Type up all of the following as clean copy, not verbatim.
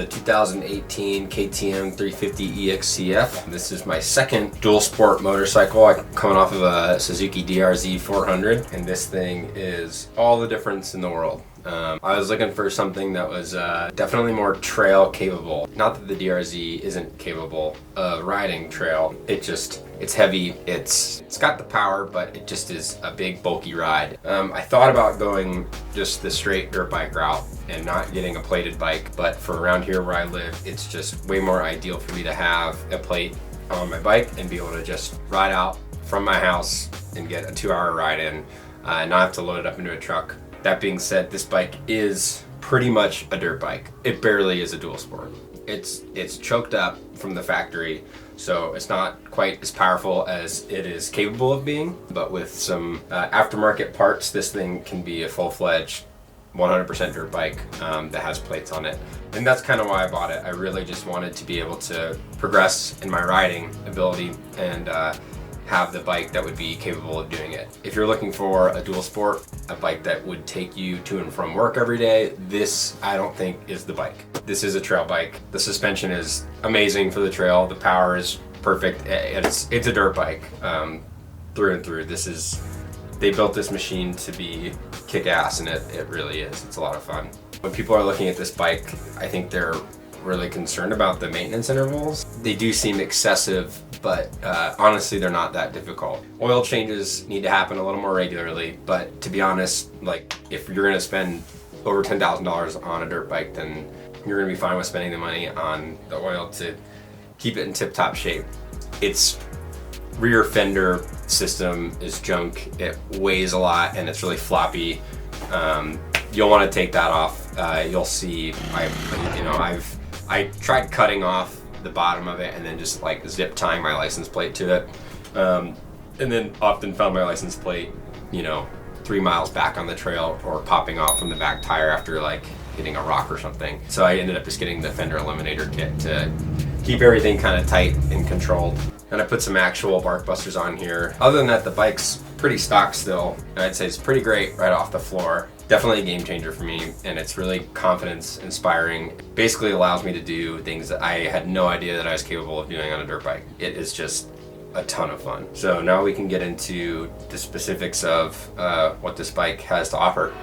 the 2018 KTM 350 EXC-f. This is my second dual sport motorcycle. I'm coming off of a Suzuki DRZ 400, and this thing is all the difference in the world. I was looking for something that was definitely more trail capable. Not that the DRZ isn't capable of riding trail. It's heavy, it's got the power, but it just is a big bulky ride. I thought about going just the straight dirt bike route and not getting a plated bike, but for around here where I live, it's just way more ideal for me to have a plate on my bike and be able to just ride out from my house and get a 2-hour ride in and not have to load it up into a truck. That being said, this bike is pretty much a dirt bike. It barely is a dual sport. It's choked up from the factory, so it's not quite as powerful as it is capable of being, but with some aftermarket parts, this thing can be a full-fledged 100% dirt bike that has plates on it. And that's kind of why I bought it. I really just wanted to be able to progress in my riding ability and have the bike that would be capable of doing it. If you're looking for a dual sport, a bike that would take you to and from work every day, this I don't think is the bike. This is a trail bike. The suspension is amazing for the trail. The power is perfect. It's a dirt bike through and through. They built this machine to be kick-ass, and it really is. It's a lot of fun. When people are looking at this bike, I think they're really concerned about the maintenance intervals. They do seem excessive, but honestly, they're not that difficult. Oil changes need to happen a little more regularly, but to be honest, like if you're gonna spend over $10,000 on a dirt bike, then you're gonna be fine with spending the money on the oil to keep it in tip-top shape. Its rear fender system is junk. It weighs a lot and it's really floppy. You'll want to take that off. You'll see. I tried cutting off the bottom of it and then just like zip tying my license plate to it, and then often found my license plate 3 miles back on the trail or popping off from the back tire after like hitting a rock or something. So I ended up just getting the Fender Eliminator kit to keep everything kind of tight and controlled. And I put some actual bark busters on here. Other than that, the bike's pretty stock still. I'd say it's pretty great right off the floor. Definitely a game changer for me, and it's really confidence inspiring. Basically allows me to do things that I had no idea that I was capable of doing on a dirt bike. It is just a ton of fun. So now we can get into the specifics of what this bike has to offer.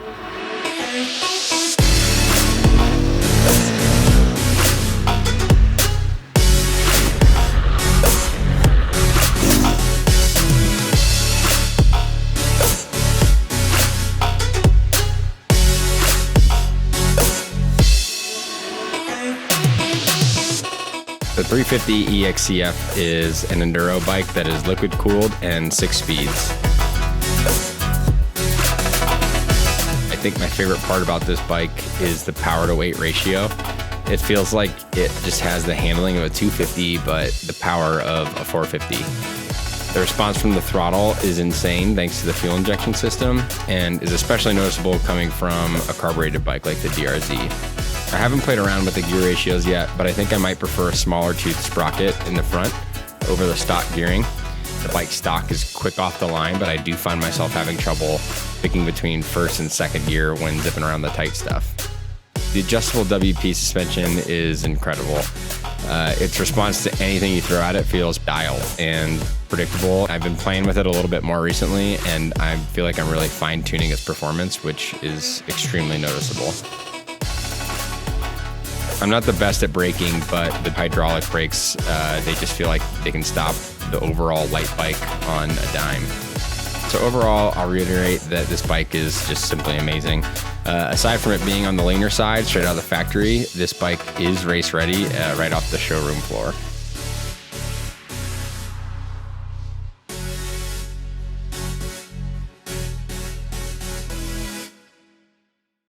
The 350 EXC-f is an enduro bike that is liquid cooled and 6 speeds. I think my favorite part about this bike is the power to weight ratio. It feels like it just has the handling of a 250 but the power of a 450. The response from the throttle is insane thanks to the fuel injection system, and is especially noticeable coming from a carbureted bike like the DRZ. I haven't played around with the gear ratios yet, but I think I might prefer a smaller tooth sprocket in the front over the stock gearing. The bike stock is quick off the line, but I do find myself having trouble picking between first and second gear when zipping around the tight stuff. The adjustable WP suspension is incredible. Its response to anything you throw at it feels dialed and predictable. I've been playing with it a little bit more recently, and I feel like I'm really fine-tuning its performance, which is extremely noticeable. I'm not the best at braking, but the hydraulic brakes, they just feel like they can stop the overall light bike on a dime. So overall, I'll reiterate that this bike is just simply amazing. Aside from it being on the leaner side, straight out of the factory, this bike is race ready right off the showroom floor.